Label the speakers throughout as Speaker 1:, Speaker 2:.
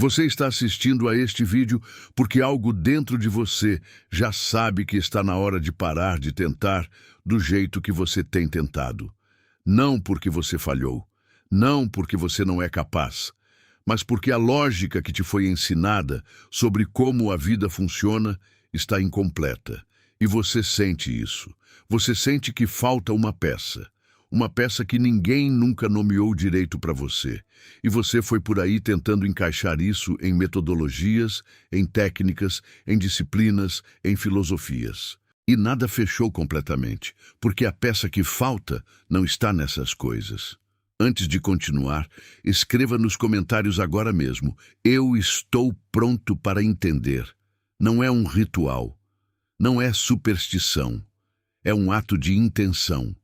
Speaker 1: Você está assistindo a este vídeo porque algo dentro de você já sabe que está na hora de parar de tentar do jeito que você tem tentado. Não porque você falhou, não porque você não é capaz, mas porque a lógica que te foi ensinada sobre como a vida funciona está incompleta. E você sente isso. Você sente que falta uma peça que ninguém nunca nomeou direito para você. E você foi por aí tentando encaixar isso em metodologias, em técnicas, em disciplinas, em filosofias. E nada fechou completamente, porque a peça que falta não está nessas coisas. Antes de continuar, escreva nos comentários agora mesmo: eu estou pronto para entender. Não é um ritual, não é superstição, é um ato de intenção.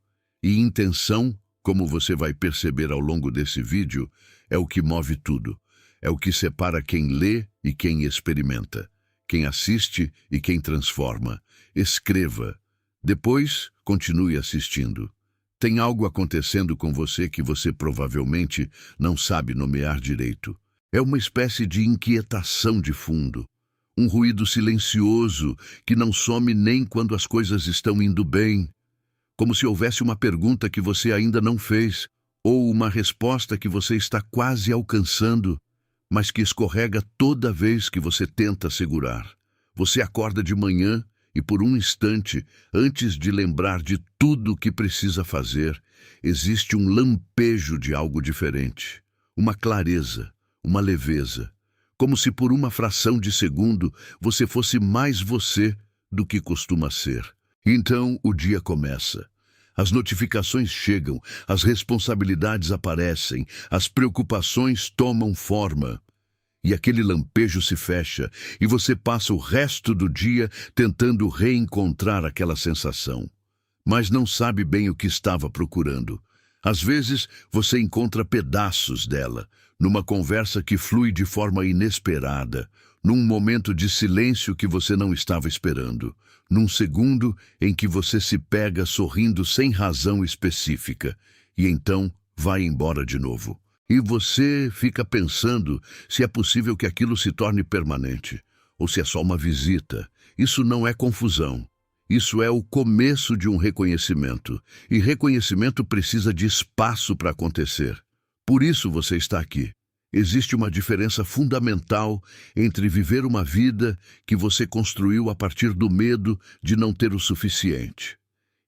Speaker 1: E intenção, como você vai perceber ao longo desse vídeo, é o que move tudo. É o que separa quem lê e quem experimenta, quem assiste e quem transforma. Escreva. Depois, continue assistindo. Tem algo acontecendo com você que você provavelmente não sabe nomear direito. É uma espécie de inquietação de fundo. Um ruído silencioso que não some nem quando as coisas estão indo bem. Como se houvesse uma pergunta que você ainda não fez, ou uma resposta que você está quase alcançando, mas que escorrega toda vez que você tenta segurar. Você acorda de manhã e por um instante, antes de lembrar de tudo o que precisa fazer, existe um lampejo de algo diferente, uma clareza, uma leveza, como se por uma fração de segundo você fosse mais você do que costuma ser. Então o dia começa. As notificações chegam, as responsabilidades aparecem, as preocupações tomam forma. E aquele lampejo se fecha, e você passa o resto do dia tentando reencontrar aquela sensação. Mas não sabe bem o que estava procurando. Às vezes, você encontra pedaços dela, numa conversa que flui de forma inesperada, num momento de silêncio que você não estava esperando, num segundo em que você se pega sorrindo sem razão específica, e então vai embora de novo. E você fica pensando se é possível que aquilo se torne permanente, ou se é só uma visita. Isso não é confusão. Isso é o começo de um reconhecimento, e reconhecimento precisa de espaço para acontecer. Por isso você está aqui. Existe uma diferença fundamental entre viver uma vida que você construiu a partir do medo de não ter o suficiente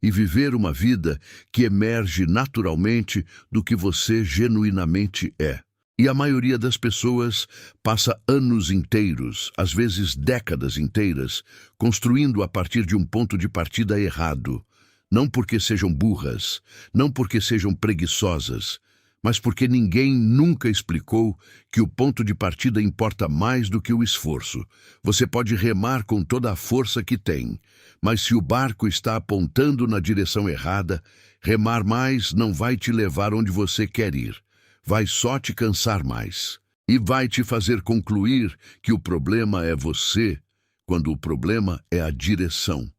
Speaker 1: e viver uma vida que emerge naturalmente do que você genuinamente é. E a maioria das pessoas passa anos inteiros, às vezes décadas inteiras, construindo a partir de um ponto de partida errado. Não porque sejam burras, não porque sejam preguiçosas, mas porque ninguém nunca explicou que o ponto de partida importa mais do que o esforço. Você pode remar com toda a força que tem, mas se o barco está apontando na direção errada, remar mais não vai te levar onde você quer ir. Vai só te cansar mais. E vai te fazer concluir que o problema é você, quando o problema é a direção.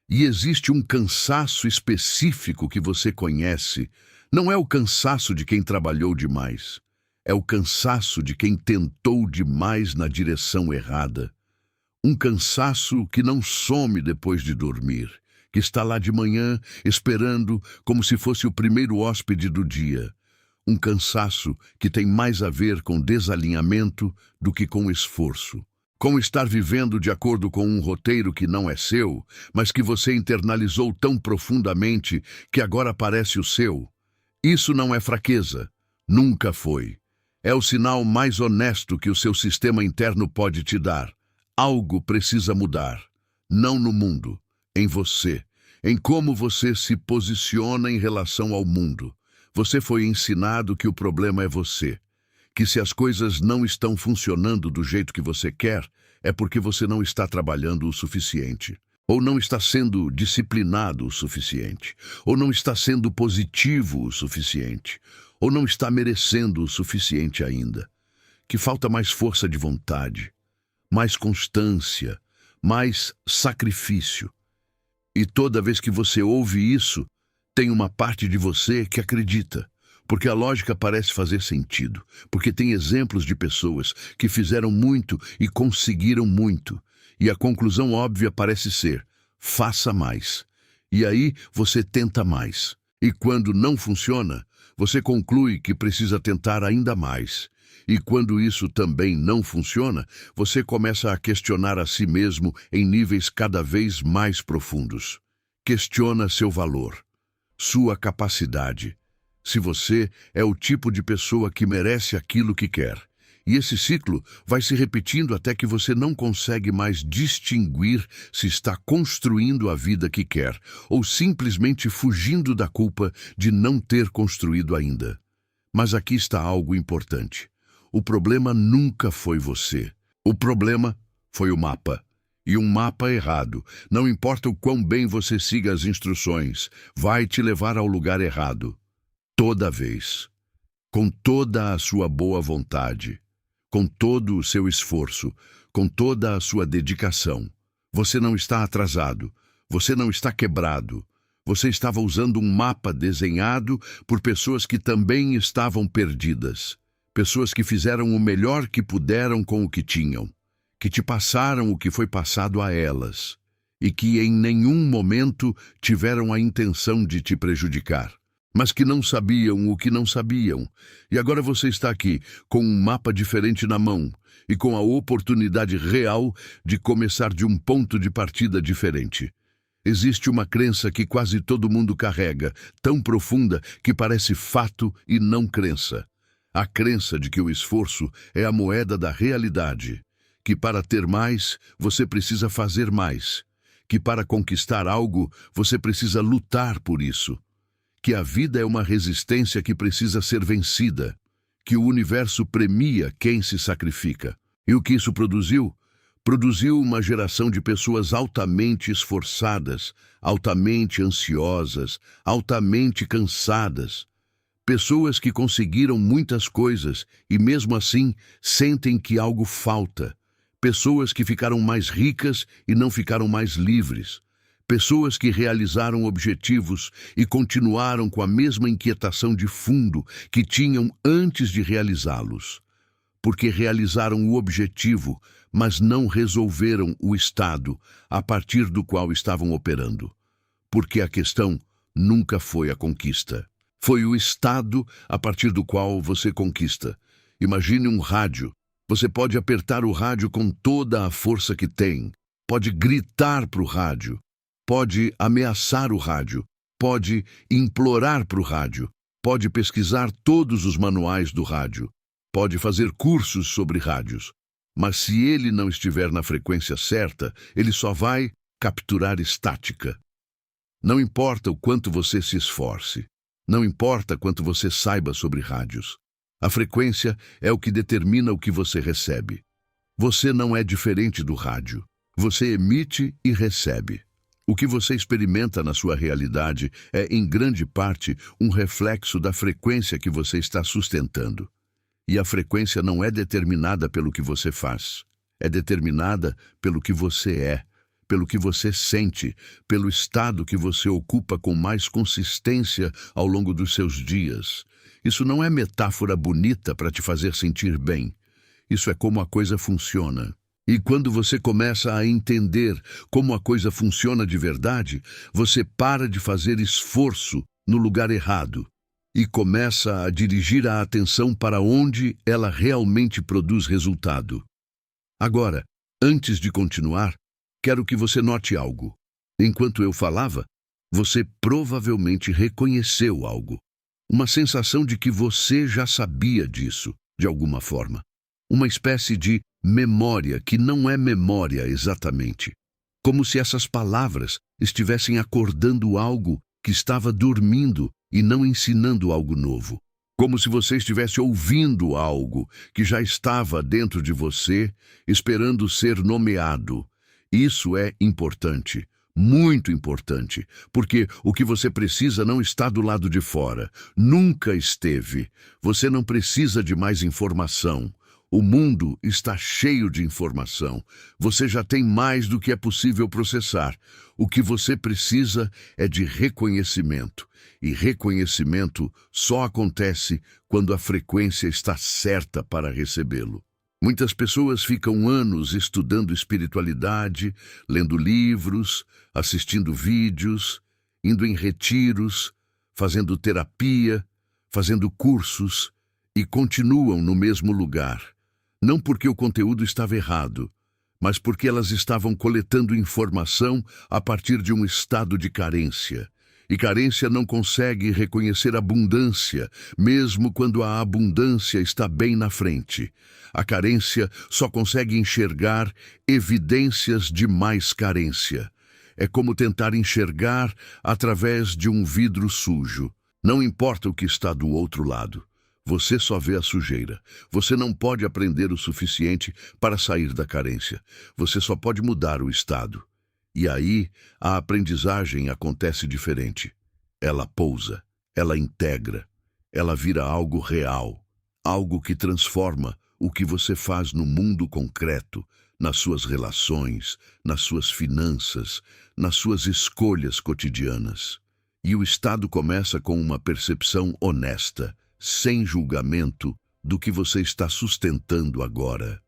Speaker 1: E existe um cansaço específico que você conhece. Não é o cansaço de quem trabalhou demais. É o cansaço de quem tentou demais na direção errada. Um cansaço que não some depois de dormir, que está lá de manhã esperando como se fosse o primeiro hóspede do dia. Um cansaço que tem mais a ver com desalinhamento do que com esforço. Com estar vivendo de acordo com um roteiro que não é seu, mas que você internalizou tão profundamente que agora parece o seu. Isso não é fraqueza. Nunca foi. É o sinal mais honesto que o seu sistema interno pode te dar. Algo precisa mudar. Não no mundo, em você, em como você se posiciona em relação ao mundo. Você foi ensinado que o problema é você, que se as coisas não estão funcionando do jeito que você quer, é porque você não está trabalhando o suficiente, ou não está sendo disciplinado o suficiente, ou não está sendo positivo o suficiente, ou não está merecendo o suficiente ainda. Que falta mais força de vontade, mais constância, mais sacrifício. E toda vez que você ouve isso, tem uma parte de você que acredita, Porque a lógica parece fazer sentido, porque tem exemplos de pessoas que fizeram muito e conseguiram muito. E a conclusão óbvia parece ser: faça mais. E aí você tenta mais. E quando não funciona, você conclui que precisa tentar ainda mais. E quando isso também não funciona, você começa a questionar a si mesmo em níveis cada vez mais profundos. Questiona seu valor, sua capacidade, se você é o tipo de pessoa que merece aquilo que quer. E esse ciclo vai se repetindo até que você não consegue mais distinguir se está construindo a vida que quer ou simplesmente fugindo da culpa de não ter construído ainda. Mas aqui está algo importante. O problema nunca foi você. O problema foi o mapa. E um mapa errado, não importa o quão bem você siga as instruções, vai te levar ao lugar errado. Toda vez. Com toda a sua boa vontade. Com todo o seu esforço, com toda a sua dedicação. Você não está atrasado, você não está quebrado. Você estava usando um mapa desenhado por pessoas que também estavam perdidas. Pessoas que fizeram o melhor que puderam com o que tinham, que te passaram o que foi passado a elas, e que em nenhum momento tiveram a intenção de te prejudicar. Mas que não sabiam o que não sabiam. E agora você está aqui, com um mapa diferente na mão e com a oportunidade real de começar de um ponto de partida diferente. Existe uma crença que quase todo mundo carrega, tão profunda que parece fato e não crença. A crença de que o esforço é a moeda da realidade, que para ter mais, você precisa fazer mais, que para conquistar algo, você precisa lutar por isso. Que a vida é uma resistência que precisa ser vencida, que o universo premia quem se sacrifica. E o que isso produziu? Produziu uma geração de pessoas altamente esforçadas, altamente ansiosas, altamente cansadas. Pessoas que conseguiram muitas coisas e mesmo assim sentem que algo falta. Pessoas que ficaram mais ricas e não ficaram mais livres. Pessoas que realizaram objetivos e continuaram com a mesma inquietação de fundo que tinham antes de realizá-los. Porque realizaram o objetivo, mas não resolveram o estado a partir do qual estavam operando. Porque a questão nunca foi a conquista. Foi o estado a partir do qual você conquista. Imagine um rádio. Você pode apertar o rádio com toda a força que tem. Pode gritar para o rádio. Pode ameaçar o rádio, pode implorar para o rádio, pode pesquisar todos os manuais do rádio, pode fazer cursos sobre rádios. Mas se ele não estiver na frequência certa, ele só vai capturar estática. Não importa o quanto você se esforce, não importa quanto você saiba sobre rádios. A frequência é o que determina o que você recebe. Você não é diferente do rádio. Você emite e recebe. O que você experimenta na sua realidade é, em grande parte, um reflexo da frequência que você está sustentando. E a frequência não é determinada pelo que você faz. É determinada pelo que você é, pelo que você sente, pelo estado que você ocupa com mais consistência ao longo dos seus dias. Isso não é metáfora bonita para te fazer sentir bem. Isso é como a coisa funciona. E quando você começa a entender como a coisa funciona de verdade, você para de fazer esforço no lugar errado e começa a dirigir a atenção para onde ela realmente produz resultado. Agora, antes de continuar, quero que você note algo. Enquanto eu falava, você provavelmente reconheceu algo. Uma sensação de que você já sabia disso, de alguma forma. Uma espécie de memória que não é memória exatamente. Como se essas palavras estivessem acordando algo que estava dormindo e não ensinando algo novo. Como se você estivesse ouvindo algo que já estava dentro de você, esperando ser nomeado. Isso é importante, muito importante, porque o que você precisa não está do lado de fora. Nunca esteve. Você não precisa de mais informação. O mundo está cheio de informação. Você já tem mais do que é possível processar. O que você precisa é de reconhecimento. E reconhecimento só acontece quando a frequência está certa para recebê-lo. Muitas pessoas ficam anos estudando espiritualidade, lendo livros, assistindo vídeos, indo em retiros, fazendo terapia, fazendo cursos e continuam no mesmo lugar. Não porque o conteúdo estava errado, mas porque elas estavam coletando informação a partir de um estado de carência. E carência não consegue reconhecer abundância, mesmo quando a abundância está bem na frente. A carência só consegue enxergar evidências de mais carência. É como tentar enxergar através de um vidro sujo. Não importa o que está do outro lado. Você só vê a sujeira. Você não pode aprender o suficiente para sair da carência. Você só pode mudar o estado. E aí, a aprendizagem acontece diferente. Ela pousa, ela integra, ela vira algo real, algo que transforma o que você faz no mundo concreto, nas suas relações, nas suas finanças, nas suas escolhas cotidianas. E o estado começa com uma percepção honesta, sem julgamento, do que você está sustentando agora.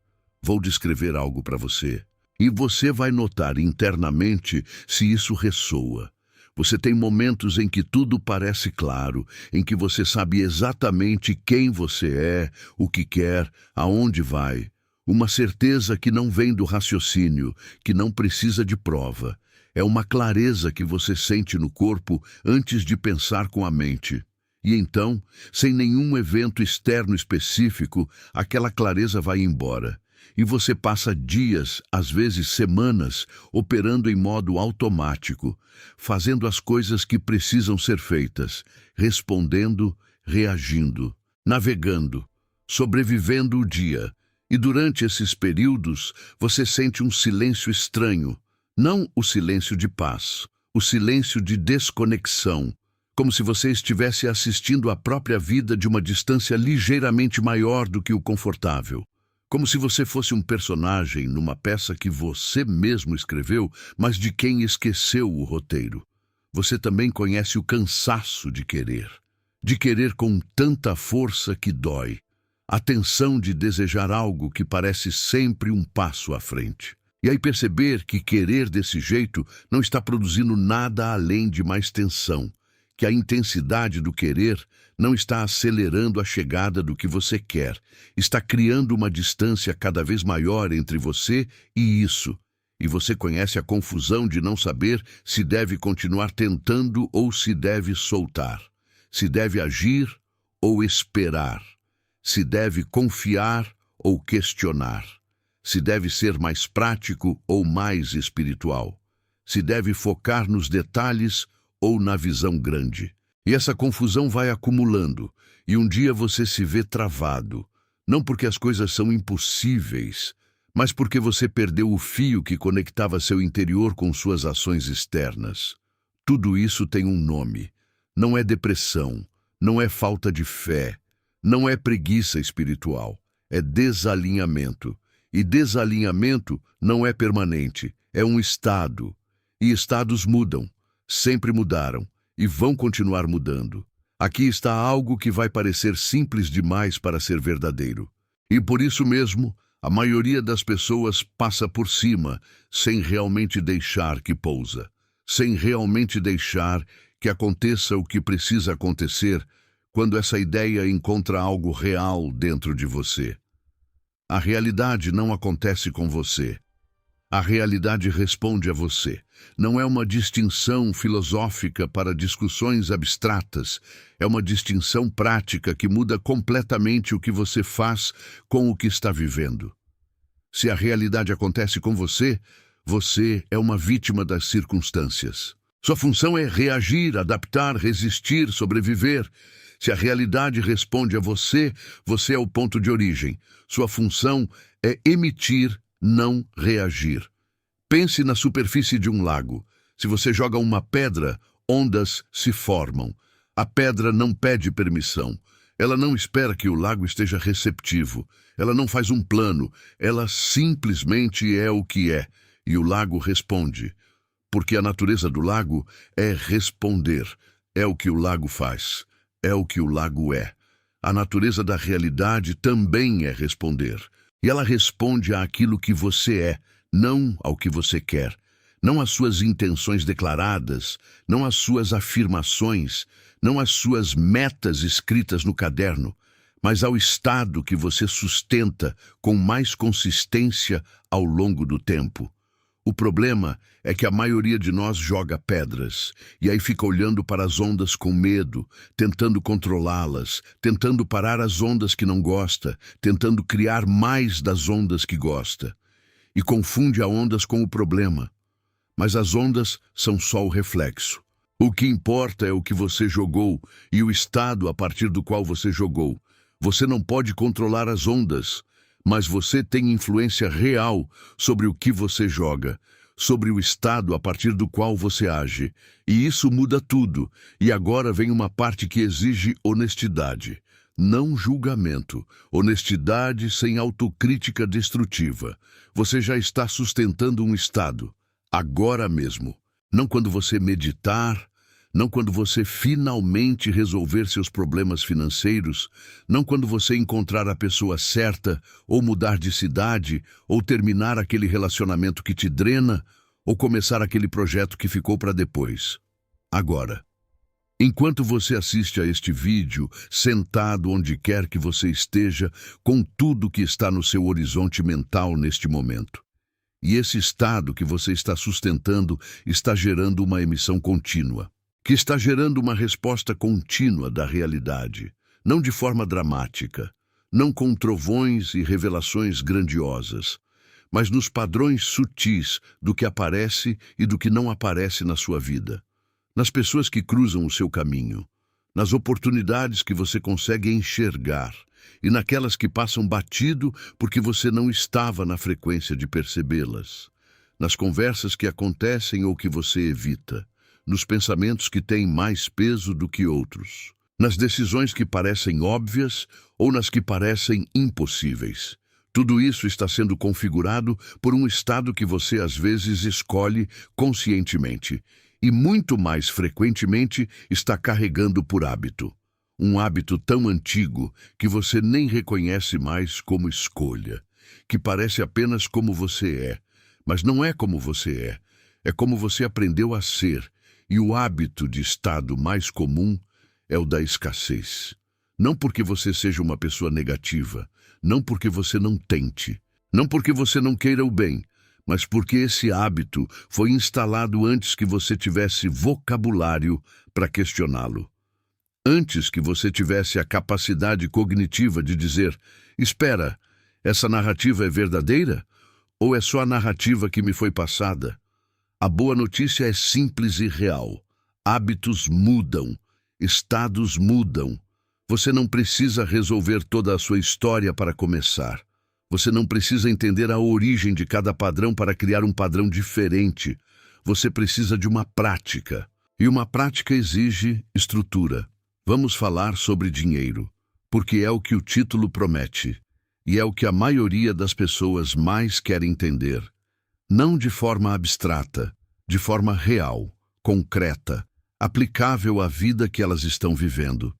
Speaker 1: Vou descrever algo para você. E você vai notar internamente se isso ressoa. Você tem momentos em que tudo parece claro, em que você sabe exatamente quem você é, o que quer, aonde vai. Uma certeza que não vem do raciocínio, que não precisa de prova. É uma clareza que você sente no corpo antes de pensar com a mente. E então, sem nenhum evento externo específico, aquela clareza vai embora. E você passa dias, às vezes semanas, operando em modo automático, fazendo as coisas que precisam ser feitas, respondendo, reagindo, navegando, sobrevivendo o dia. E durante esses períodos, você sente um silêncio estranho, não o silêncio de paz, o silêncio de desconexão, como se você estivesse assistindo à própria vida de uma distância ligeiramente maior do que o confortável. Como se você fosse um personagem numa peça que você mesmo escreveu, mas de quem esqueceu o roteiro. Você também conhece o cansaço de querer com tanta força que dói, a tensão de desejar algo que parece sempre um passo à frente. E aí perceber que querer desse jeito não está produzindo nada além de mais tensão, que a intensidade do querer não está acelerando a chegada do que você quer, está criando uma distância cada vez maior entre você e isso. E você conhece a confusão de não saber se deve continuar tentando ou se deve soltar, se deve agir ou esperar, se deve confiar ou questionar, se deve ser mais prático ou mais espiritual, se deve focar nos detalhes ou na visão grande. E essa confusão vai acumulando, e um dia você se vê travado, não porque as coisas são impossíveis, mas porque você perdeu o fio que conectava seu interior com suas ações externas. Tudo isso tem um nome. Não é depressão, não é falta de fé, não é preguiça espiritual, é desalinhamento. E desalinhamento não é permanente, é um estado. E estados mudam. Sempre mudaram e vão continuar mudando. Aqui está algo que vai parecer simples demais para ser verdadeiro. E por isso mesmo, a maioria das pessoas passa por cima, sem realmente deixar que pousa, sem realmente deixar que aconteça o que precisa acontecer quando essa ideia encontra algo real dentro de você. A realidade não acontece com você. A realidade responde a você. Não é uma distinção filosófica para discussões abstratas. É uma distinção prática que muda completamente o que você faz com o que está vivendo. Se a realidade acontece com você, você é uma vítima das circunstâncias. Sua função é reagir, adaptar, resistir, sobreviver. Se a realidade responde a você, você é o ponto de origem. Sua função é emitir, não reagir. Pense na superfície de um lago. Se você joga uma pedra, ondas se formam. A pedra não pede permissão. Ela não espera que o lago esteja receptivo. Ela não faz um plano. Ela simplesmente é o que é. E o lago responde. Porque a natureza do lago é responder. É o que o lago faz. É o que o lago é. A natureza da realidade também é responder. E ela responde àquilo que você é, não ao que você quer. Não às suas intenções declaradas, não às suas afirmações, não às suas metas escritas no caderno, mas ao estado que você sustenta com mais consistência ao longo do tempo. O problema é que a maioria de nós joga pedras, e aí fica olhando para as ondas com medo, tentando controlá-las, tentando parar as ondas que não gosta, tentando criar mais das ondas que gosta. E confunde as ondas com o problema. Mas as ondas são só o reflexo. O que importa é o que você jogou e o estado a partir do qual você jogou. Você não pode controlar as ondas, mas você tem influência real sobre o que você joga, sobre o estado a partir do qual você age. E isso muda tudo. E agora vem uma parte que exige honestidade. Não julgamento. Honestidade sem autocrítica destrutiva. Você já está sustentando um estado. Agora mesmo. Não quando você meditar, não quando você finalmente resolver seus problemas financeiros, não quando você encontrar a pessoa certa, ou mudar de cidade, ou terminar aquele relacionamento que te drena, ou começar aquele projeto que ficou para depois. Agora. Enquanto você assiste a este vídeo, sentado onde quer que você esteja, com tudo que está no seu horizonte mental neste momento. E esse estado que você está sustentando está gerando uma emissão contínua, que está gerando uma resposta contínua da realidade, não de forma dramática, não com trovões e revelações grandiosas, mas nos padrões sutis do que aparece e do que não aparece na sua vida, nas pessoas que cruzam o seu caminho, nas oportunidades que você consegue enxergar, e naquelas que passam batido porque você não estava na frequência de percebê-las, nas conversas que acontecem ou que você evita, nos pensamentos que têm mais peso do que outros, nas decisões que parecem óbvias ou nas que parecem impossíveis. Tudo isso está sendo configurado por um estado que você às vezes escolhe conscientemente e muito mais frequentemente está carregando por hábito. Um hábito tão antigo que você nem reconhece mais como escolha, que parece apenas como você é, mas não é como você é como você aprendeu a ser, e o hábito de estado mais comum é o da escassez. Não porque você seja uma pessoa negativa, não porque você não tente, não porque você não queira o bem, mas porque esse hábito foi instalado antes que você tivesse vocabulário para questioná-lo. Antes que você tivesse a capacidade cognitiva de dizer, espera, essa narrativa é verdadeira? Ou é só a narrativa que me foi passada? A boa notícia é simples e real. Hábitos mudam, estados mudam. Você não precisa resolver toda a sua história para começar. Você não precisa entender a origem de cada padrão para criar um padrão diferente. Você precisa de uma prática. E uma prática exige estrutura. Vamos falar sobre dinheiro, porque é o que o título promete, e é o que a maioria das pessoas mais quer entender. Não de forma abstrata, de forma real, concreta, aplicável à vida que elas estão vivendo.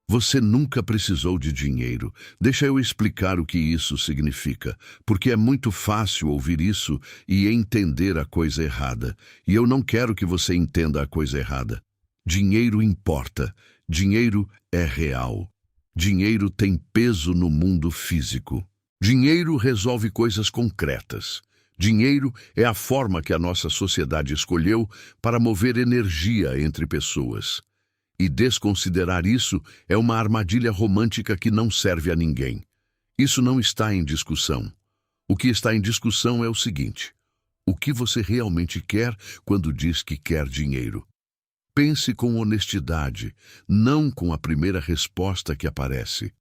Speaker 1: Você nunca precisou de dinheiro. Deixa eu explicar o que isso significa, porque é muito fácil ouvir isso e entender a coisa errada, e eu não quero que você entenda a coisa errada. Dinheiro importa. Dinheiro é real. Dinheiro tem peso no mundo físico. Dinheiro resolve coisas concretas. Dinheiro é a forma que a nossa sociedade escolheu para mover energia entre pessoas. E desconsiderar isso é uma armadilha romântica que não serve a ninguém. Isso não está em discussão. O que está em discussão é o seguinte: o que você realmente quer quando diz que quer dinheiro? Pense com honestidade, não com a primeira resposta que aparece.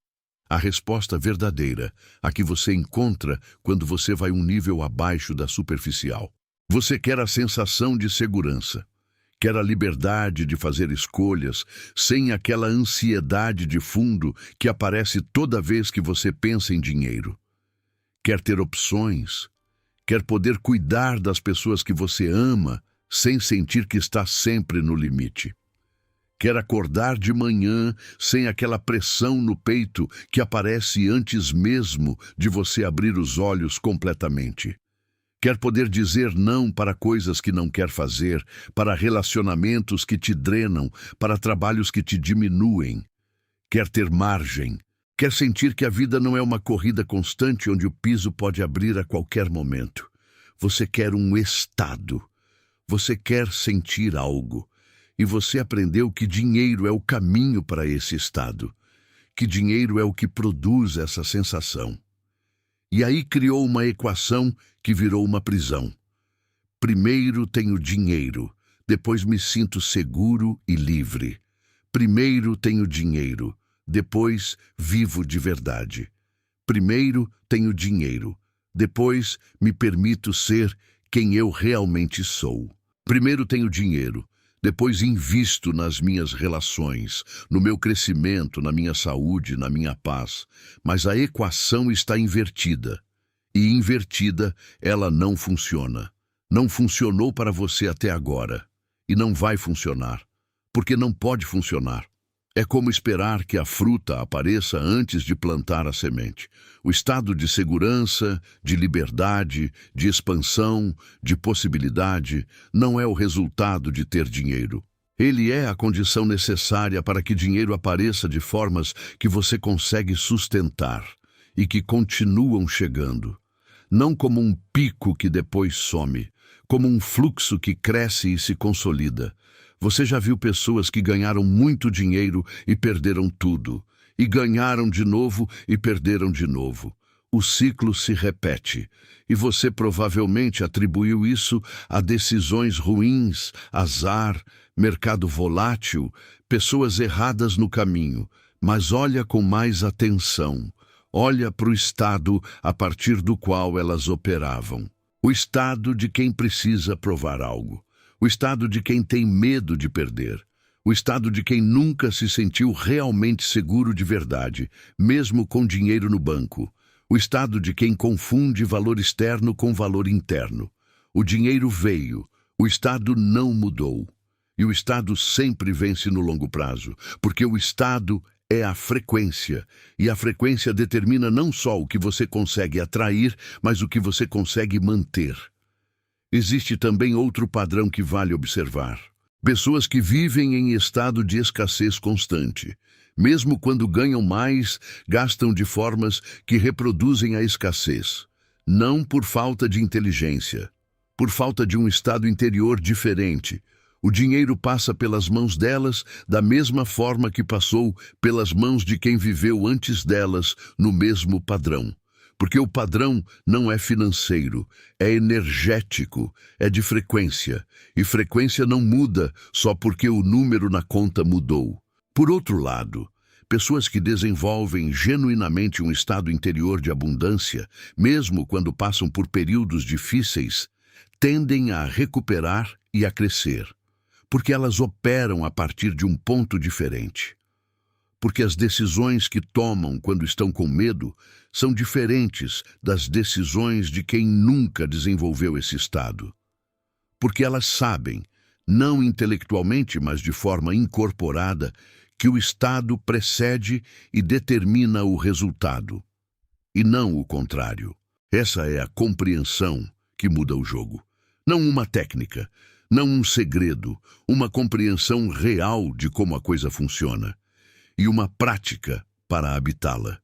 Speaker 1: A resposta verdadeira, a que você encontra quando você vai um nível abaixo da superficial. Você quer a sensação de segurança. Quer a liberdade de fazer escolhas sem aquela ansiedade de fundo que aparece toda vez que você pensa em dinheiro. Quer ter opções. Quer poder cuidar das pessoas que você ama sem sentir que está sempre no limite. Quer acordar de manhã sem aquela pressão no peito que aparece antes mesmo de você abrir os olhos completamente. Quer poder dizer não para coisas que não quer fazer, para relacionamentos que te drenam, para trabalhos que te diminuem. Quer ter margem. Quer sentir que a vida não é uma corrida constante onde o piso pode abrir a qualquer momento. Você quer um estado. Você quer sentir algo. E você aprendeu que dinheiro é o caminho para esse estado. Que dinheiro é o que produz essa sensação. E aí criou uma equação que virou uma prisão. Primeiro tenho dinheiro, depois me sinto seguro e livre. Primeiro tenho dinheiro, depois vivo de verdade. Primeiro tenho dinheiro, depois me permito ser quem eu realmente sou. Primeiro tenho dinheiro, depois invisto nas minhas relações, no meu crescimento, na minha saúde, na minha paz. Mas a equação está invertida. E invertida, ela não funciona. Não funcionou para você até agora. E não vai funcionar. Porque não pode funcionar. É como esperar que a fruta apareça antes de plantar a semente. O estado de segurança, de liberdade, de expansão, de possibilidade, não é o resultado de ter dinheiro. Ele é a condição necessária para que dinheiro apareça de formas que você consegue sustentar e que continuam chegando. Não como um pico que depois some, como um fluxo que cresce e se consolida. Você já viu pessoas que ganharam muito dinheiro e perderam tudo, e ganharam de novo e perderam de novo. O ciclo se repete, e você provavelmente atribuiu isso a decisões ruins, azar, mercado volátil, pessoas erradas no caminho. Mas olha com mais atenção. Olha para o estado a partir do qual elas operavam. O estado de quem precisa provar algo. O estado de quem tem medo de perder. O estado de quem nunca se sentiu realmente seguro de verdade, mesmo com dinheiro no banco. O estado de quem confunde valor externo com valor interno. O dinheiro veio, o estado não mudou. E o estado sempre vence no longo prazo, porque o estado é a frequência. E a frequência determina não só o que você consegue atrair, mas o que você consegue manter. Existe também outro padrão que vale observar. Pessoas que vivem em estado de escassez constante. Mesmo quando ganham mais, gastam de formas que reproduzem a escassez. Não por falta de inteligência, por falta de um estado interior diferente. O dinheiro passa pelas mãos delas da mesma forma que passou pelas mãos de quem viveu antes delas no mesmo padrão. Porque o padrão não é financeiro, é energético, é de frequência. E frequência não muda só porque o número na conta mudou. Por outro lado, pessoas que desenvolvem genuinamente um estado interior de abundância, mesmo quando passam por períodos difíceis, tendem a recuperar e a crescer. Porque elas operam a partir de um ponto diferente. Porque as decisões que tomam quando estão com medo são diferentes das decisões de quem nunca desenvolveu esse estado. Porque elas sabem, não intelectualmente, mas de forma incorporada, que o estado precede e determina o resultado, e não o contrário. Essa é a compreensão que muda o jogo. Não uma técnica, não um segredo, uma compreensão real de como a coisa funciona. E uma prática para habitá-la.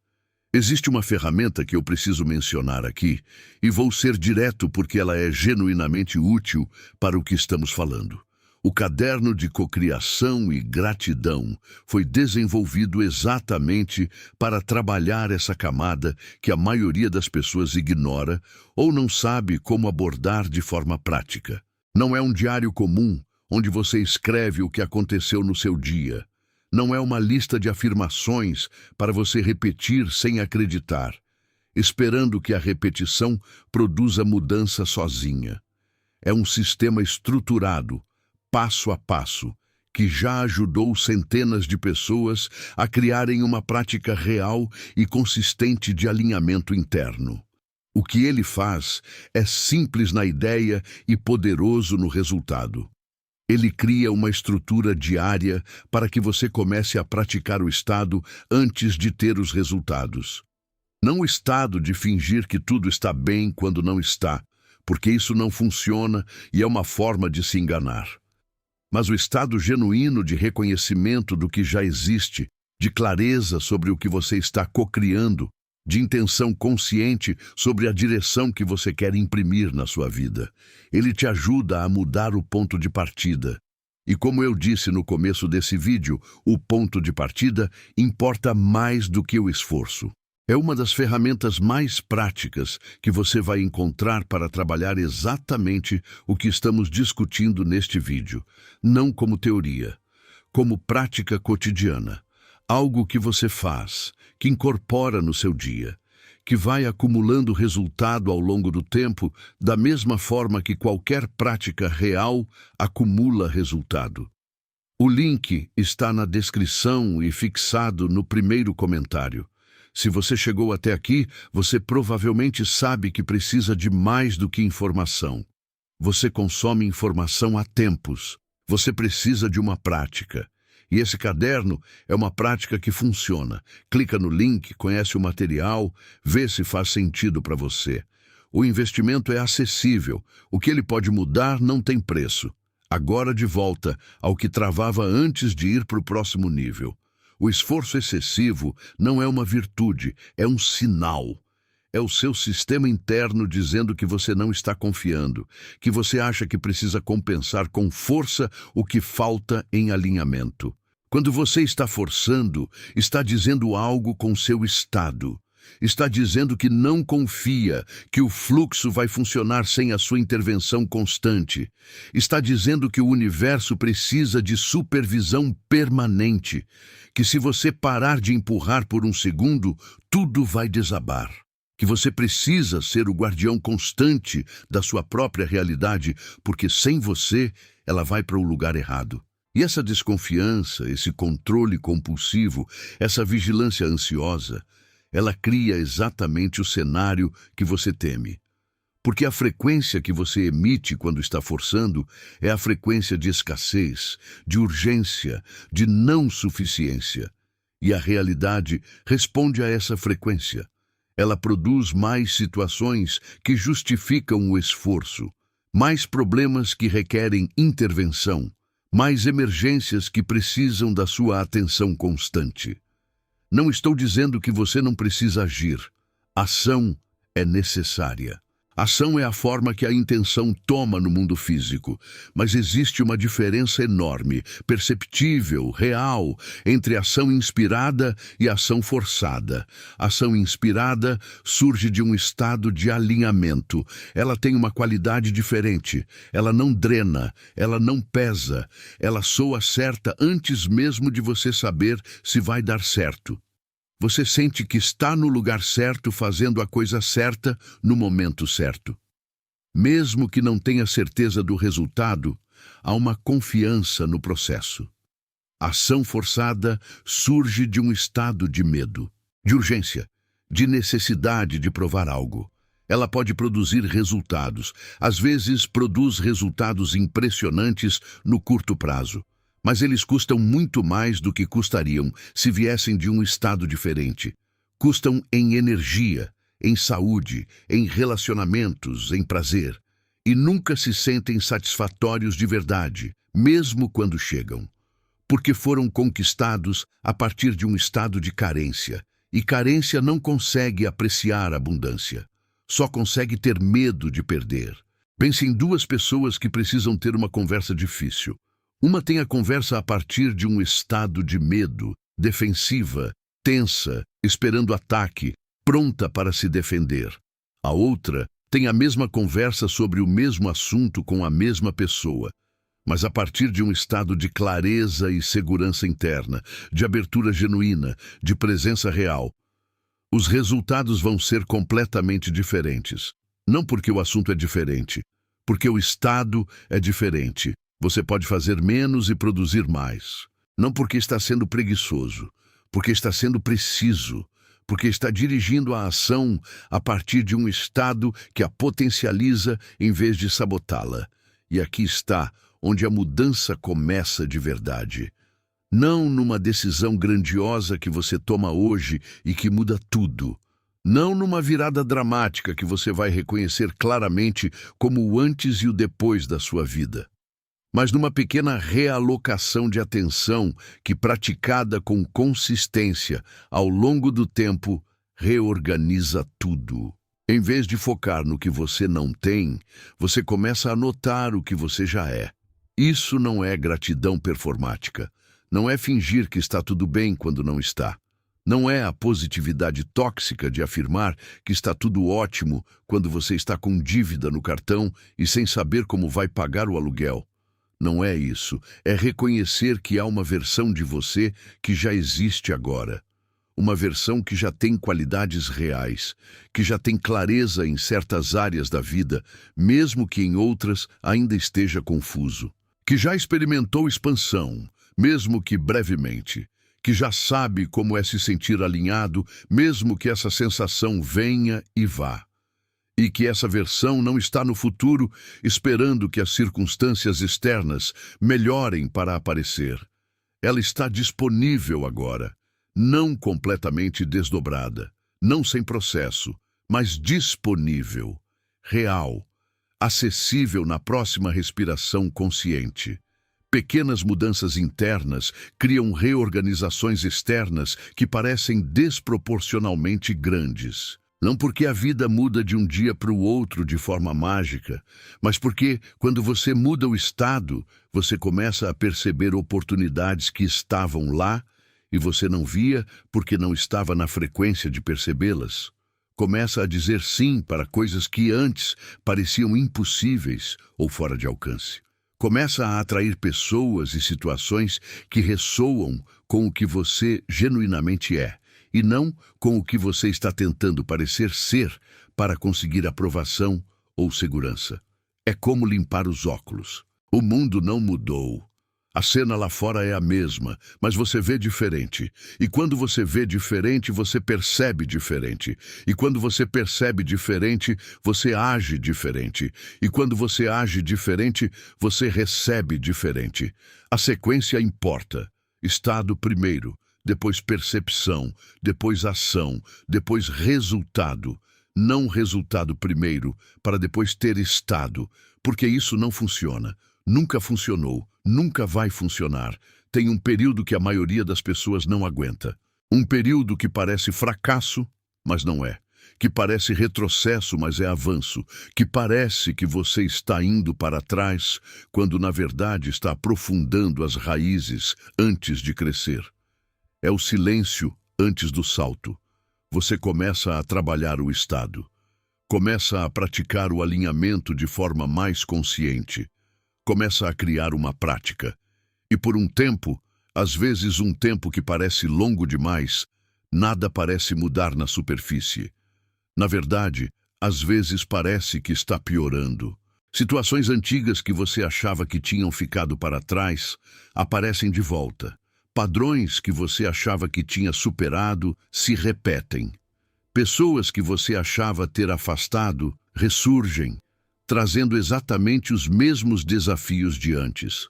Speaker 1: Existe uma ferramenta que eu preciso mencionar aqui, e vou ser direto porque ela é genuinamente útil para o que estamos falando. O caderno de cocriação e gratidão foi desenvolvido exatamente para trabalhar essa camada que a maioria das pessoas ignora ou não sabe como abordar de forma prática. Não é um diário comum, onde você escreve o que aconteceu no seu dia. Não é uma lista de afirmações para você repetir sem acreditar, esperando que a repetição produza mudança sozinha. É um sistema estruturado, passo a passo, que já ajudou centenas de pessoas a criarem uma prática real e consistente de alinhamento interno. O que ele faz é simples na ideia e poderoso no resultado. Ele cria uma estrutura diária para que você comece a praticar o estado antes de ter os resultados. Não o estado de fingir que tudo está bem quando não está, porque isso não funciona e é uma forma de se enganar. Mas o estado genuíno de reconhecimento do que já existe, de clareza sobre o que você está cocriando, de intenção consciente sobre a direção que você quer imprimir na sua vida. Ele te ajuda a mudar o ponto de partida. E como eu disse no começo desse vídeo, o ponto de partida importa mais do que o esforço. É uma das ferramentas mais práticas que você vai encontrar para trabalhar exatamente o que estamos discutindo neste vídeo, não como teoria, como prática cotidiana, algo que você faz, que incorpora no seu dia, que vai acumulando resultado ao longo do tempo, da mesma forma que qualquer prática real acumula resultado. O link está na descrição e fixado no primeiro comentário. Se você chegou até aqui, você provavelmente sabe que precisa de mais do que informação. Você consome informação há tempos. Você precisa de uma prática. E esse caderno é uma prática que funciona. Clica no link, conhece o material, vê se faz sentido para você. O investimento é acessível. O que ele pode mudar não tem preço. Agora de volta ao que travava antes de ir para o próximo nível. O esforço excessivo não é uma virtude, é um sinal. É o seu sistema interno dizendo que você não está confiando, que você acha que precisa compensar com força o que falta em alinhamento. Quando você está forçando, está dizendo algo com seu estado. Está dizendo que não confia, que o fluxo vai funcionar sem a sua intervenção constante. Está dizendo que o universo precisa de supervisão permanente, que se você parar de empurrar por um segundo, tudo vai desabar. Que você precisa ser o guardião constante da sua própria realidade, porque sem você, ela vai para o lugar errado. E essa desconfiança, esse controle compulsivo, essa vigilância ansiosa, ela cria exatamente o cenário que você teme. Porque a frequência que você emite quando está forçando é a frequência de escassez, de urgência, de não suficiência. E a realidade responde a essa frequência. Ela produz mais situações que justificam o esforço, mais problemas que requerem intervenção, mais emergências que precisam da sua atenção constante. Não estou dizendo que você não precisa agir. Ação é necessária. Ação é a forma que a intenção toma no mundo físico, mas existe uma diferença enorme, perceptível, real, entre ação inspirada e ação forçada. Ação inspirada surge de um estado de alinhamento. Ela tem uma qualidade diferente. Ela não drena, ela não pesa, ela soa certa antes mesmo de você saber se vai dar certo. Você sente que está no lugar certo, fazendo a coisa certa no momento certo. Mesmo que não tenha certeza do resultado, há uma confiança no processo. A ação forçada surge de um estado de medo, de urgência, de necessidade de provar algo. Ela pode produzir resultados. Às vezes, produz resultados impressionantes no curto prazo. Mas eles custam muito mais do que custariam se viessem de um estado diferente. Custam em energia, em saúde, em relacionamentos, em prazer. E nunca se sentem satisfatórios de verdade, mesmo quando chegam. Porque foram conquistados a partir de um estado de carência. E carência não consegue apreciar a abundância. Só consegue ter medo de perder. Pense em duas pessoas que precisam ter uma conversa difícil. Uma tem a conversa a partir de um estado de medo, defensiva, tensa, esperando ataque, pronta para se defender. A outra tem a mesma conversa sobre o mesmo assunto com a mesma pessoa, mas a partir de um estado de clareza e segurança interna, de abertura genuína, de presença real. Os resultados vão ser completamente diferentes. Não porque o assunto é diferente, porque o estado é diferente. Você pode fazer menos e produzir mais. Não porque está sendo preguiçoso, porque está sendo preciso, porque está dirigindo a ação a partir de um estado que a potencializa em vez de sabotá-la. E aqui está onde a mudança começa de verdade. Não numa decisão grandiosa que você toma hoje e que muda tudo. Não numa virada dramática que você vai reconhecer claramente como o antes e o depois da sua vida. Mas numa pequena realocação de atenção que, praticada com consistência ao longo do tempo, reorganiza tudo. Em vez de focar no que você não tem, você começa a notar o que você já é. Isso não é gratidão performática. Não é fingir que está tudo bem quando não está. Não é a positividade tóxica de afirmar que está tudo ótimo quando você está com dívida no cartão e sem saber como vai pagar o aluguel. Não é isso. É reconhecer que há uma versão de você que já existe agora. Uma versão que já tem qualidades reais, que já tem clareza em certas áreas da vida, mesmo que em outras ainda esteja confuso. Que já experimentou expansão, mesmo que brevemente. Que já sabe como é se sentir alinhado, mesmo que essa sensação venha e vá. E que essa versão não está no futuro esperando que as circunstâncias externas melhorem para aparecer. Ela está disponível agora, não completamente desdobrada, não sem processo, mas disponível, real, acessível na próxima respiração consciente. Pequenas mudanças internas criam reorganizações externas que parecem desproporcionalmente grandes. Não porque a vida muda de um dia para o outro de forma mágica, mas porque, quando você muda o estado, você começa a perceber oportunidades que estavam lá e você não via porque não estava na frequência de percebê-las. Começa a dizer sim para coisas que antes pareciam impossíveis ou fora de alcance. Começa a atrair pessoas e situações que ressoam com o que você genuinamente é, e não com o que você está tentando parecer ser para conseguir aprovação ou segurança. É como limpar os óculos. O mundo não mudou. A cena lá fora é a mesma, mas você vê diferente. E quando você vê diferente, você percebe diferente. E quando você percebe diferente, você age diferente. E quando você age diferente, você recebe diferente. A sequência importa. Estado primeiro, depois percepção, depois ação, depois resultado. Não resultado primeiro, para depois ter estado, porque isso não funciona. Nunca funcionou, nunca vai funcionar. Tem um período que a maioria das pessoas não aguenta. Um período que parece fracasso, mas não é. Que parece retrocesso, mas é avanço. Que parece que você está indo para trás, quando na verdade está aprofundando as raízes antes de crescer. É o silêncio antes do salto. Você começa a trabalhar o estado. Começa a praticar o alinhamento de forma mais consciente. Começa a criar uma prática. E por um tempo, às vezes um tempo que parece longo demais, nada parece mudar na superfície. Na verdade, às vezes parece que está piorando. Situações antigas que você achava que tinham ficado para trás aparecem de volta. Padrões que você achava que tinha superado se repetem. Pessoas que você achava ter afastado ressurgem, trazendo exatamente os mesmos desafios de antes.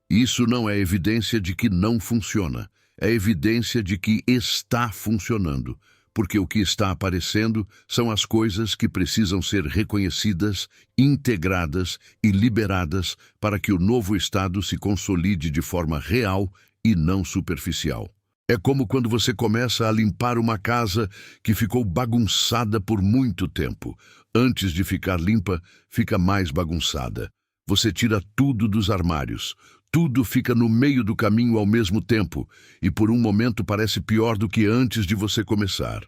Speaker 1: Isso não é evidência de que não funciona, é evidência de que está funcionando, porque o que está aparecendo são as coisas que precisam ser reconhecidas, integradas e liberadas para que o novo estado se consolide de forma real e não superficial. É como quando você começa a limpar uma casa que ficou bagunçada por muito tempo. Antes de ficar limpa, fica mais bagunçada. Você tira tudo dos armários. Tudo fica no meio do caminho ao mesmo tempo, e por um momento parece pior do que antes de você começar.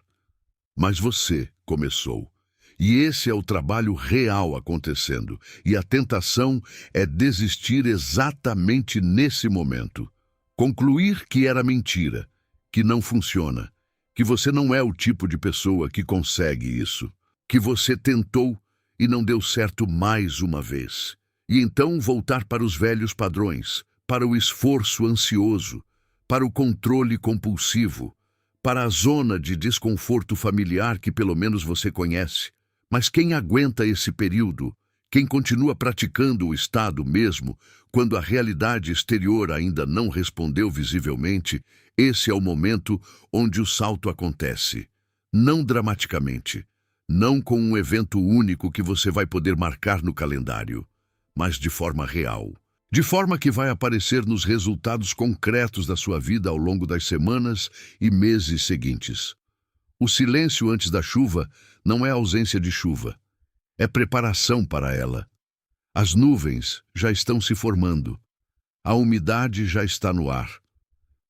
Speaker 1: Mas você começou. E esse é o trabalho real acontecendo. E a tentação é desistir exatamente nesse momento. Concluir que era mentira, que não funciona, que você não é o tipo de pessoa que consegue isso, que você tentou e não deu certo mais uma vez, e então voltar para os velhos padrões, para o esforço ansioso, para o controle compulsivo, para a zona de desconforto familiar que pelo menos você conhece. Mas quem aguenta esse período? Quem continua praticando o estado mesmo, quando a realidade exterior ainda não respondeu visivelmente, esse é o momento onde o salto acontece. Não dramaticamente, não com um evento único que você vai poder marcar no calendário, mas de forma real. De forma que vai aparecer nos resultados concretos da sua vida ao longo das semanas e meses seguintes. O silêncio antes da chuva não é ausência de chuva, é preparação para ela. As nuvens já estão se formando, a umidade já está no ar.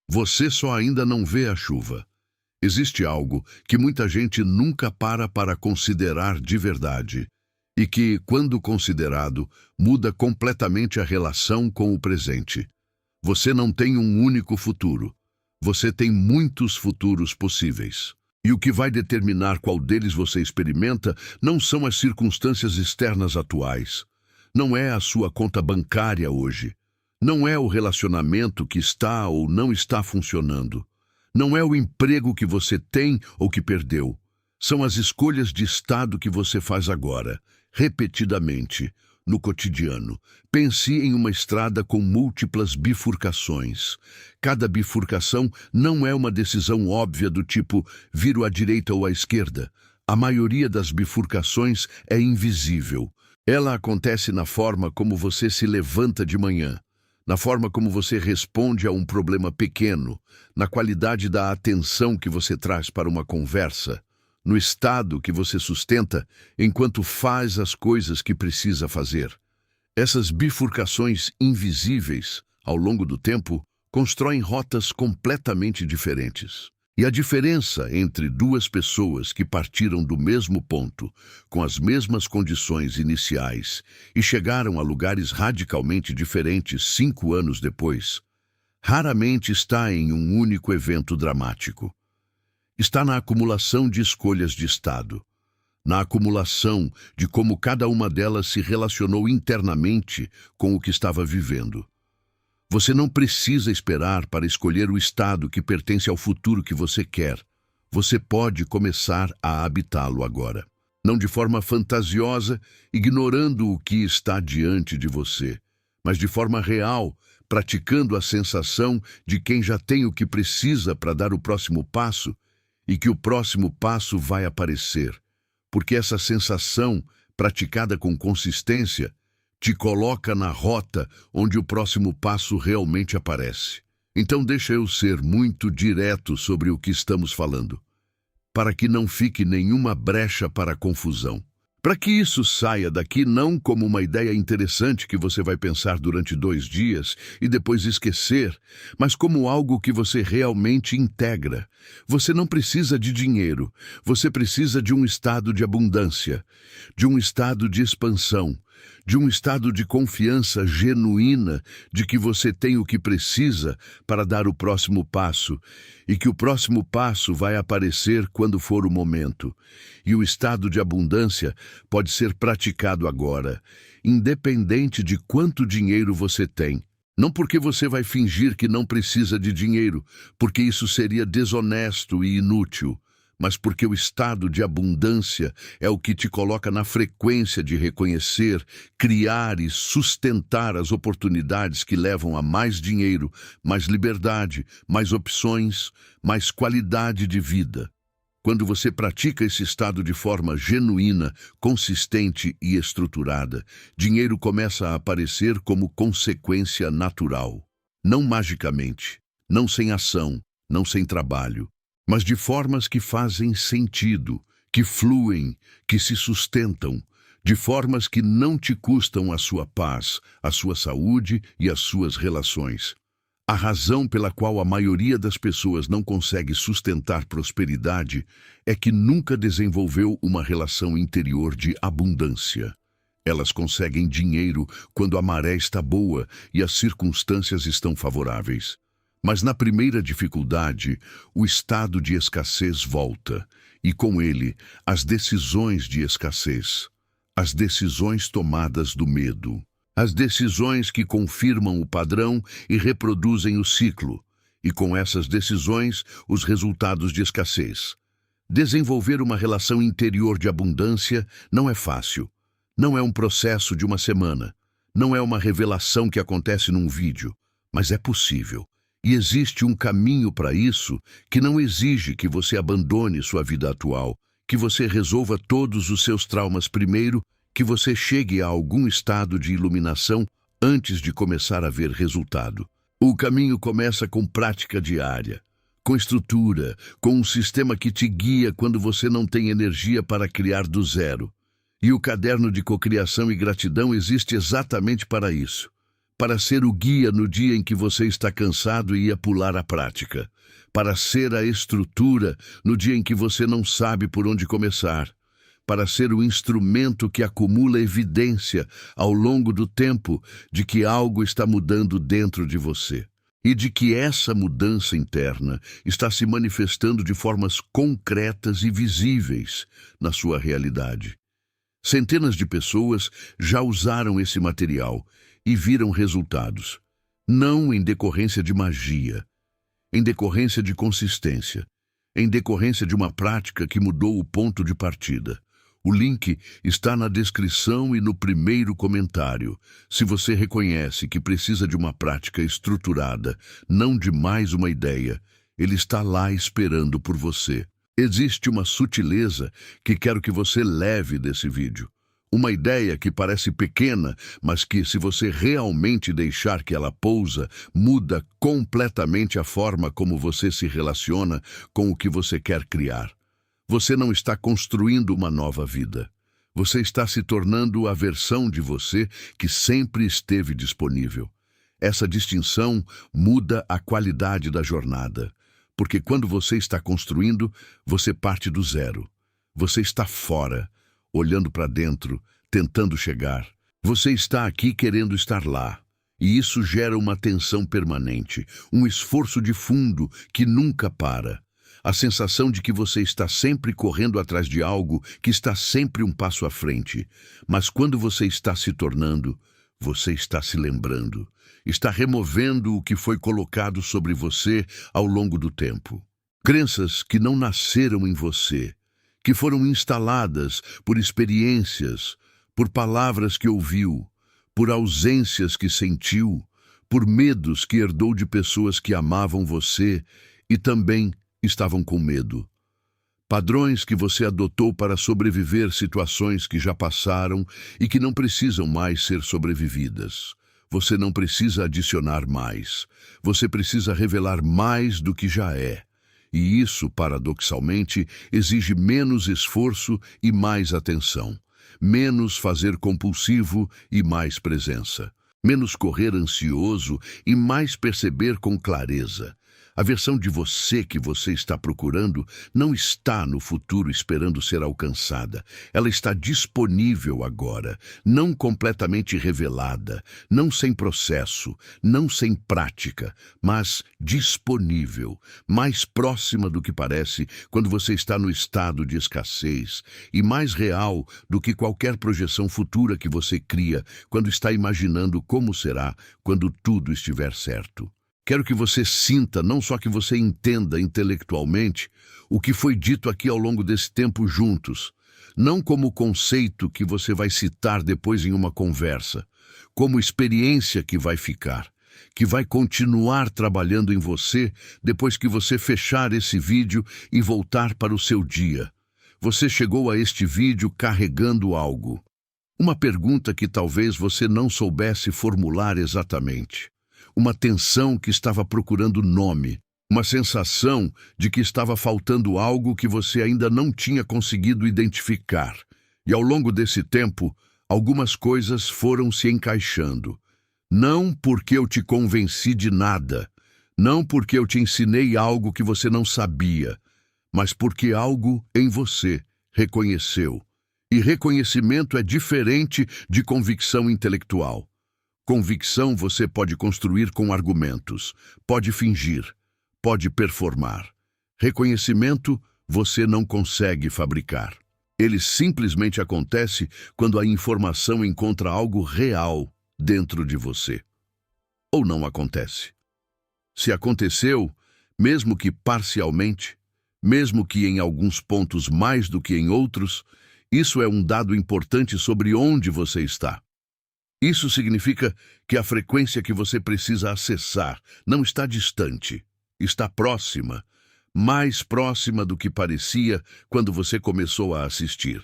Speaker 1: Você só ainda não vê a chuva. Existe algo que muita gente nunca para considerar de verdade, e que, quando considerado, muda completamente a relação com o presente. Você não tem um único futuro. Você tem muitos futuros possíveis. E o que vai determinar qual deles você experimenta não são as circunstâncias externas atuais. Não é a sua conta bancária hoje. Não é o relacionamento que está ou não está funcionando. Não é o emprego que você tem ou que perdeu. São as escolhas de estado que você faz agora, repetidamente, no cotidiano. Pense em uma estrada com múltiplas bifurcações. Cada bifurcação não é uma decisão óbvia do tipo viro à direita ou à esquerda. A maioria das bifurcações é invisível. Ela acontece na forma como você se levanta de manhã, na forma como você responde a um problema pequeno, na qualidade da atenção que você traz para uma conversa, no estado que você sustenta enquanto faz as coisas que precisa fazer. Essas bifurcações invisíveis, ao longo do tempo, constroem rotas completamente diferentes. E a diferença entre duas pessoas que partiram do mesmo ponto, com as mesmas condições iniciais, e chegaram a lugares radicalmente diferentes 5 anos depois, raramente está em um único evento dramático. Está na acumulação de escolhas de estado, na acumulação de como cada uma delas se relacionou internamente com o que estava vivendo. Você não precisa esperar para escolher o estado que pertence ao futuro que você quer. Você pode começar a habitá-lo agora. Não de forma fantasiosa, ignorando o que está diante de você, mas de forma real, praticando a sensação de quem já tem o que precisa para dar o próximo passo e que o próximo passo vai aparecer. Porque essa sensação, praticada com consistência, te coloca na rota onde o próximo passo realmente aparece. Então deixa eu ser muito direto sobre o que estamos falando, para que não fique nenhuma brecha para confusão. Para que isso saia daqui não como uma ideia interessante que você vai pensar durante 2 dias e depois esquecer, mas como algo que você realmente integra. Você não precisa de dinheiro, você precisa de um estado de abundância, de um estado de expansão, de um estado de confiança genuína de que você tem o que precisa para dar o próximo passo e que o próximo passo vai aparecer quando for o momento. E o estado de abundância pode ser praticado agora, independente de quanto dinheiro você tem. Não porque você vai fingir que não precisa de dinheiro, porque isso seria desonesto e inútil, mas porque o estado de abundância é o que te coloca na frequência de reconhecer, criar e sustentar as oportunidades que levam a mais dinheiro, mais liberdade, mais opções, mais qualidade de vida. Quando você pratica esse estado de forma genuína, consistente e estruturada, dinheiro começa a aparecer como consequência natural. Não magicamente, não sem ação, não sem trabalho, mas de formas que fazem sentido, que fluem, que se sustentam, de formas que não te custam a sua paz, a sua saúde e as suas relações. A razão pela qual a maioria das pessoas não consegue sustentar prosperidade é que nunca desenvolveu uma relação interior de abundância. Elas conseguem dinheiro quando a maré está boa e as circunstâncias estão favoráveis. Mas na primeira dificuldade, o estado de escassez volta, e com ele, as decisões de escassez, as decisões tomadas do medo. As decisões que confirmam o padrão e reproduzem o ciclo, e com essas decisões, os resultados de escassez. Desenvolver uma relação interior de abundância não é fácil. Não é um processo de uma semana. Não é uma revelação que acontece num vídeo, mas é possível. E existe um caminho para isso que não exige que você abandone sua vida atual, que você resolva todos os seus traumas primeiro, que você chegue a algum estado de iluminação antes de começar a ver resultado. O caminho começa com prática diária, com estrutura, com um sistema que te guia quando você não tem energia para criar do zero. E o caderno de cocriação e gratidão existe exatamente para isso. Para ser o guia no dia em que você está cansado e ia pular a prática. Para ser a estrutura no dia em que você não sabe por onde começar. Para ser o instrumento que acumula evidência ao longo do tempo de que algo está mudando dentro de você. E de que essa mudança interna está se manifestando de formas concretas e visíveis na sua realidade. Centenas de pessoas já usaram esse material e viram resultados, não em decorrência de magia, em decorrência de consistência, em decorrência de uma prática que mudou o ponto de partida. O link está na descrição e no primeiro comentário. Se você reconhece que precisa de uma prática estruturada, não de mais uma ideia, ele está lá esperando por você. Existe uma sutileza que quero que você leve desse vídeo. Uma ideia que parece pequena, mas que, se você realmente deixar que ela pousa, muda completamente a forma como você se relaciona com o que você quer criar. Você não está construindo uma nova vida. Você está se tornando a versão de você que sempre esteve disponível. Essa distinção muda a qualidade da jornada, porque quando você está construindo, você parte do zero. Você está fora, olhando para dentro, tentando chegar. Você está aqui querendo estar lá. E isso gera uma tensão permanente, um esforço de fundo que nunca para. A sensação de que você está sempre correndo atrás de algo que está sempre um passo à frente. Mas quando você está se tornando, você está se lembrando. Está removendo o que foi colocado sobre você ao longo do tempo. Crenças que não nasceram em você, que foram instaladas por experiências, por palavras que ouviu, por ausências que sentiu, por medos que herdou de pessoas que amavam você e também estavam com medo. Padrões que você adotou para sobreviver situações que já passaram e que não precisam mais ser sobrevividas. Você não precisa adicionar mais. Você precisa revelar mais do que já é. E isso, paradoxalmente, exige menos esforço e mais atenção. Menos fazer compulsivo e mais presença. Menos correr ansioso e mais perceber com clareza. A versão de você que você está procurando não está no futuro esperando ser alcançada. Ela está disponível agora, não completamente revelada, não sem processo, não sem prática, mas disponível, mais próxima do que parece quando você está no estado de escassez e mais real do que qualquer projeção futura que você cria quando está imaginando como será quando tudo estiver certo. Quero que você sinta, não só que você entenda intelectualmente, o que foi dito aqui ao longo desse tempo juntos, não como conceito que você vai citar depois em uma conversa, como experiência que vai ficar, que vai continuar trabalhando em você depois que você fechar esse vídeo e voltar para o seu dia. Você chegou a este vídeo carregando algo. Uma pergunta que talvez você não soubesse formular exatamente. Uma tensão que estava procurando nome, uma sensação de que estava faltando algo que você ainda não tinha conseguido identificar. E ao longo desse tempo, algumas coisas foram se encaixando. Não porque eu te convenci de nada, não porque eu te ensinei algo que você não sabia, mas porque algo em você reconheceu. E reconhecimento é diferente de convicção intelectual. Convicção você pode construir com argumentos, pode fingir, pode performar. Reconhecimento você não consegue fabricar. Ele simplesmente acontece quando a informação encontra algo real dentro de você. Ou não acontece. Se aconteceu, mesmo que parcialmente, mesmo que em alguns pontos mais do que em outros, isso é um dado importante sobre onde você está. Isso significa que a frequência que você precisa acessar não está distante, está próxima, mais próxima do que parecia quando você começou a assistir.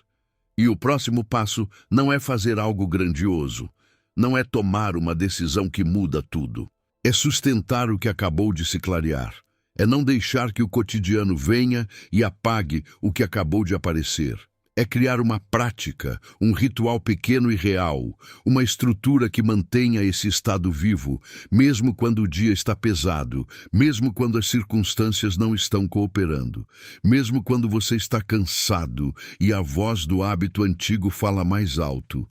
Speaker 1: E o próximo passo não é fazer algo grandioso, não é tomar uma decisão que muda tudo. É sustentar o que acabou de se clarear. É não deixar que o cotidiano venha e apague o que acabou de aparecer. É criar uma prática, um ritual pequeno e real, uma estrutura que mantenha esse estado vivo, mesmo quando o dia está pesado, mesmo quando as circunstâncias não estão cooperando, mesmo quando você está cansado e a voz do hábito antigo fala mais alto.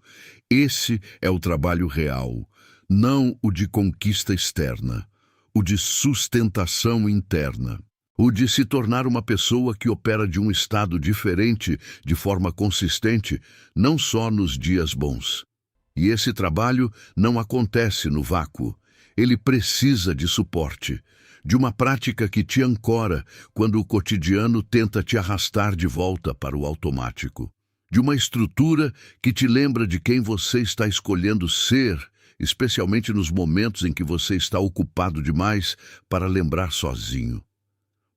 Speaker 1: Esse é o trabalho real, não o de conquista externa, o de sustentação interna. O de se tornar uma pessoa que opera de um estado diferente, de forma consistente, não só nos dias bons. E esse trabalho não acontece no vácuo. Ele precisa de suporte, de uma prática que te ancora quando o cotidiano tenta te arrastar de volta para o automático. De uma estrutura que te lembra de quem você está escolhendo ser, especialmente nos momentos em que você está ocupado demais para lembrar sozinho.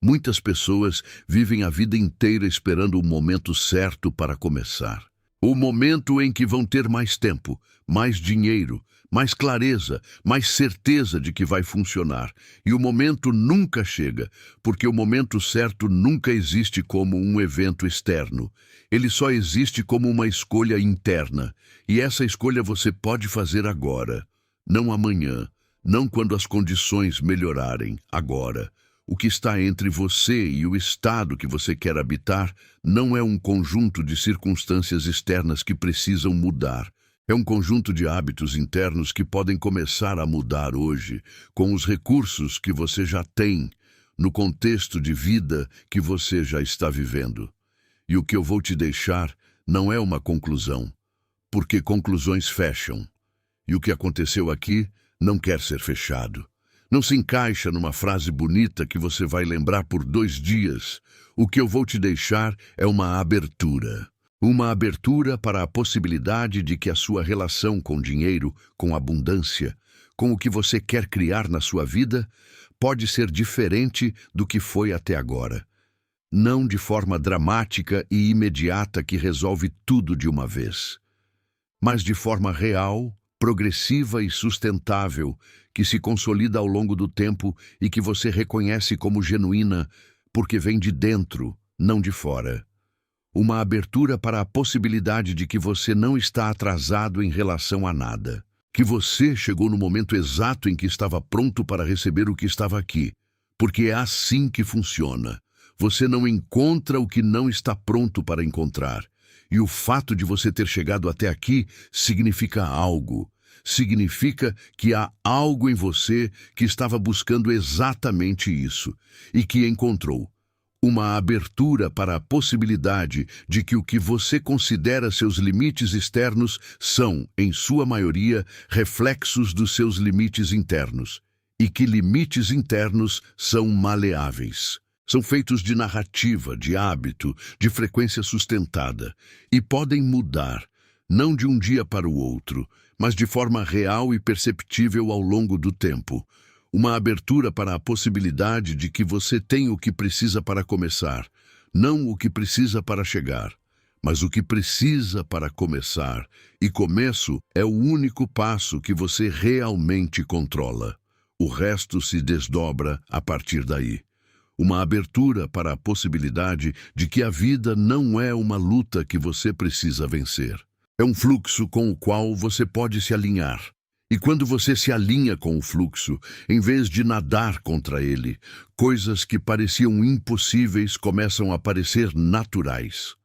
Speaker 1: Muitas pessoas vivem a vida inteira esperando o momento certo para começar. O momento em que vão ter mais tempo, mais dinheiro, mais clareza, mais certeza de que vai funcionar. E o momento nunca chega, porque o momento certo nunca existe como um evento externo. Ele só existe como uma escolha interna. E essa escolha você pode fazer agora, não amanhã, não quando as condições melhorarem, agora. O que está entre você e o estado que você quer habitar não é um conjunto de circunstâncias externas que precisam mudar. É um conjunto de hábitos internos que podem começar a mudar hoje, com os recursos que você já tem, no contexto de vida que você já está vivendo. E o que eu vou te deixar não é uma conclusão, porque conclusões fecham. E o que aconteceu aqui não quer ser fechado. Não se encaixa numa frase bonita que você vai lembrar por 2 dias. O que eu vou te deixar é uma abertura. Uma abertura para a possibilidade de que a sua relação com dinheiro, com abundância, com o que você quer criar na sua vida, pode ser diferente do que foi até agora. Não de forma dramática e imediata que resolve tudo de uma vez, mas de forma real, progressiva e sustentável, que se consolida ao longo do tempo e que você reconhece como genuína, porque vem de dentro, não de fora. Uma abertura para a possibilidade de que você não está atrasado em relação a nada, que você chegou no momento exato em que estava pronto para receber o que estava aqui, porque é assim que funciona. Você não encontra o que não está pronto para encontrar. E o fato de você ter chegado até aqui significa algo. Significa que há algo em você que estava buscando exatamente isso e que encontrou. Uma abertura para a possibilidade de que o que você considera seus limites externos são, em sua maioria, reflexos dos seus limites internos. E que limites internos são maleáveis. São feitos de narrativa, de hábito, de frequência sustentada, e podem mudar, não de um dia para o outro, mas de forma real e perceptível ao longo do tempo. Uma abertura para a possibilidade de que você tem o que precisa para começar, não o que precisa para chegar, mas o que precisa para começar, e começo é o único passo que você realmente controla. O resto se desdobra a partir daí. Uma abertura para a possibilidade de que a vida não é uma luta que você precisa vencer. É um fluxo com o qual você pode se alinhar. E quando você se alinha com o fluxo, em vez de nadar contra ele, coisas que pareciam impossíveis começam a parecer naturais.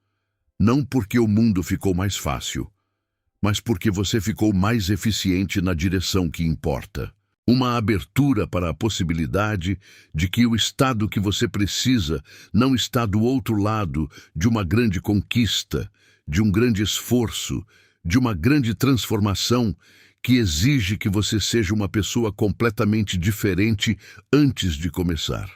Speaker 1: Não porque o mundo ficou mais fácil, mas porque você ficou mais eficiente na direção que importa. Uma abertura para a possibilidade de que o estado que você precisa não está do outro lado de uma grande conquista, de um grande esforço, de uma grande transformação que exige que você seja uma pessoa completamente diferente antes de começar.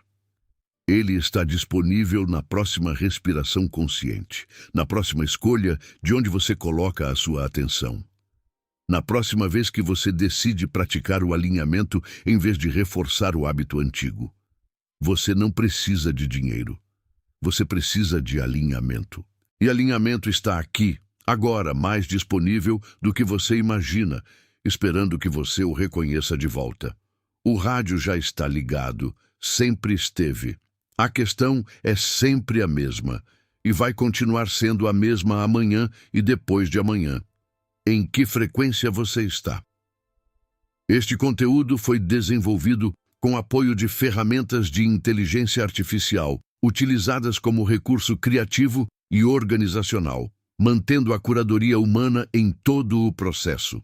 Speaker 1: Ele está disponível na próxima respiração consciente, na próxima escolha de onde você coloca a sua atenção. Na próxima vez que você decide praticar o alinhamento em vez de reforçar o hábito antigo. Você não precisa de dinheiro. Você precisa de alinhamento. E alinhamento está aqui, agora, mais disponível do que você imagina, esperando que você o reconheça de volta. O rádio já está ligado, sempre esteve. A questão é sempre a mesma, e vai continuar sendo a mesma amanhã e depois de amanhã. Em que frequência você está? Este conteúdo foi desenvolvido com apoio de ferramentas de inteligência artificial, utilizadas como recurso criativo e organizacional, mantendo a curadoria humana em todo o processo.